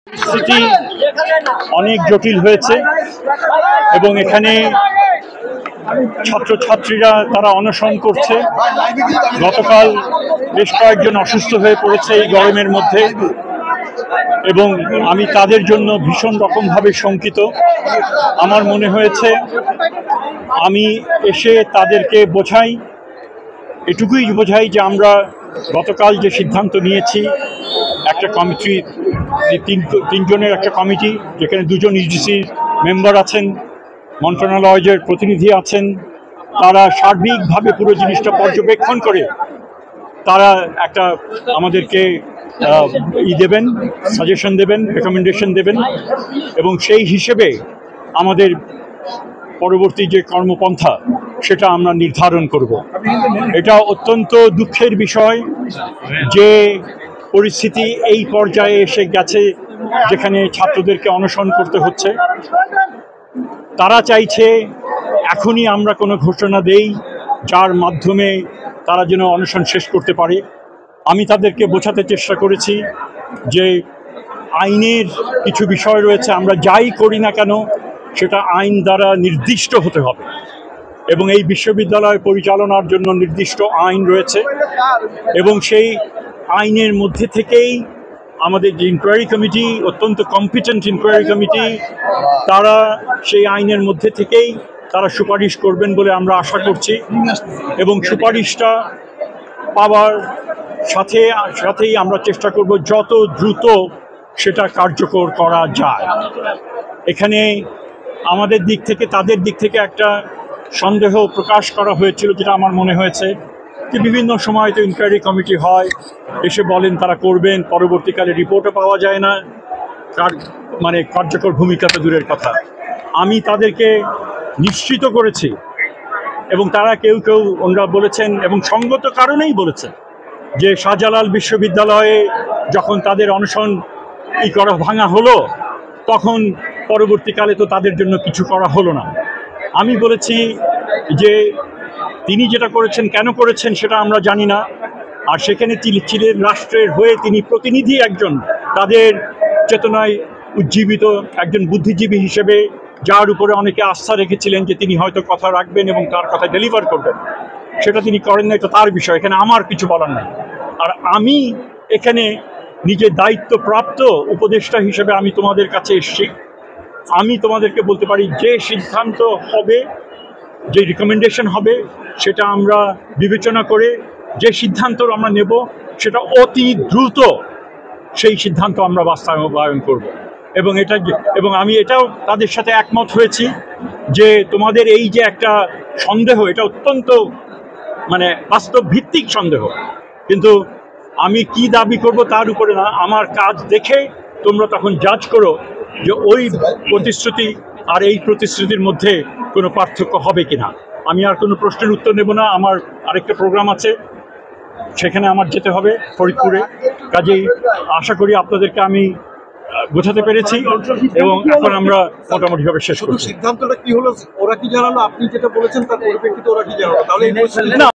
পরিস্থিতি অনেক জটিল হয়েছে এবং এখানে ছাত্রছাত্রীরা তারা অনশন করছে। গতকাল বেশ কয়েকজন অসুস্থ হয়ে পড়েছে এই গরমের মধ্যে এবং আমি তাদের জন্য ভীষণ রকমভাবে শঙ্কিত। আমার মনে হয়েছে আমি এসে তাদেরকে বোঝাই, এটুকুই বোঝাই যে আমরা গতকাল যে সিদ্ধান্ত নিয়েছি, একটা কমিটি, তিনজনের একটা কমিটি, যেখানে দুজন ইউজিসির মেম্বার আছেন, মন্ত্রণালয়ের প্রতিনিধি আছেন, তারা সার্বিকভাবে পুরো জিনিসটা পর্যবেক্ষণ করে তারা একটা আমাদেরকে দেবেন, সাজেশন দেবেন, রেকমেন্ডেশন দেবেন এবং সেই হিসেবে আমাদের পরবর্তী যে কর্মপন্থা সেটা আমরা নির্ধারণ করব। এটা অত্যন্ত দুঃখের বিষয় যে পরিস্থিতি এই পর্যায়ে এসে গেছে যেখানে ছাত্রদেরকে অনশন করতে হচ্ছে। তারা চাইছে এখনই আমরা কোনো ঘোষণা দেই যার মাধ্যমে তারা যেন অনশন শেষ করতে পারে। আমি তাদেরকে বোঝাতে চেষ্টা করেছি যে আইনের কিছু বিষয় রয়েছে, আমরা যাই করি না কেন সেটা আইন দ্বারা নির্দিষ্ট হতে হবে এবং এই বিশ্ববিদ্যালয় পরিচালনার জন্য নির্দিষ্ট আইন রয়েছে এবং সেই আইনের মধ্যে থেকেই আমাদের যে ইনকোয়ারি কমিটি, অত্যন্ত কম্পিটেন্ট ইনকোয়ারি কমিটি, তারা সেই আইনের মধ্যে থেকেই তারা সুপারিশ করবেন বলে আমরা আশা করছি এবং সুপারিশটা পাওয়ার সাথেই আমরা চেষ্টা করব যত দ্রুত সেটা কার্যকর করা যায়। এখানে আমাদের দিক থেকে তাদের দিক থেকে একটা সন্দেহ প্রকাশ করা হয়েছিল, যেটা আমার মনে হয়েছে যে বিভিন্ন সময় তো ইনকোয়ারি কমিটি হয়, এসে বলেন তারা করবেন, পরবর্তীকালে রিপোর্টও পাওয়া যায় না, কার্যকর ভূমিকা তো দূরের কথা। আমি তাদেরকে নিশ্চিত করেছি এবং তারা কেউ ওনারা বলেছেন এবং সঙ্গত কারণেই বলেছেন যে শাহজালাল বিশ্ববিদ্যালয়ে যখন তাদের অনশন ভাঙা হলো তখন পরবর্তীকালে তো তাদের জন্য কিছু করা হলো না। আমি বলেছি যে তিনি যেটা করেছেন, কেন করেছেন সেটা আমরা জানি না, আর সেখানে তিনি ছিলেন রাষ্ট্রের হয়ে, তিনি প্রতিনিধি একজন, তাদের চেতনায় উজ্জীবিত একজন বুদ্ধিজীবী হিসেবে, যার উপরে অনেকে আস্থা রেখেছিলেন যে তিনি হয়তো কথা রাখবেন এবং তার কথা ডেলিভার করবেন। সেটা তিনি করেন না, এটা তার বিষয়, এখানে আমার কিছু বলার নেই। আর আমি এখানে নিজের দায়িত্বপ্রাপ্ত উপদেষ্টা হিসেবে আমি তোমাদের কাছে এসেছি। আমি তোমাদেরকে বলতে পারি যে সিদ্ধান্ত হবে, যে রিকমেন্ডেশন হবে, সেটা আমরা বিবেচনা করে যে সিদ্ধান্ত আমরা নেব সেটা অতি দ্রুত সেই সিদ্ধান্ত আমরা বাস্তবায়ন করব এবং আমি এটাও তাদের সাথে একমত হয়েছি যে তোমাদের এই যে একটা সন্দেহ, এটা অত্যন্ত বাস্তব ভিত্তিক সন্দেহ, কিন্তু আমি কি দাবি করব তার উপরে না, আমার কাজ দেখে তোমরা তখন জাজ করো যে ওই প্রতিশ্রুতি আর এই প্রতিশ্রুতির মধ্যে কোনো পার্থক্য হবে কিনা। আমি আর কোনো প্রশ্নের উত্তর নেব না, আমার আরেকটা প্রোগ্রাম আছে, সেখানে আমার যেতে হবে ফরিদপুরে। কাজেই আশা করি আপনাদেরকে আমি বোঝাতে পেরেছি এবং এখন আমরা মোটামুটিভাবে শেষ করছি। সিদ্ধান্তটা কি হলো, ওরা কি জানালো, আপনি যেটা বলেছেন তার পরিপ্রেক্ষিতে ওরা কি জানালো? তাহলে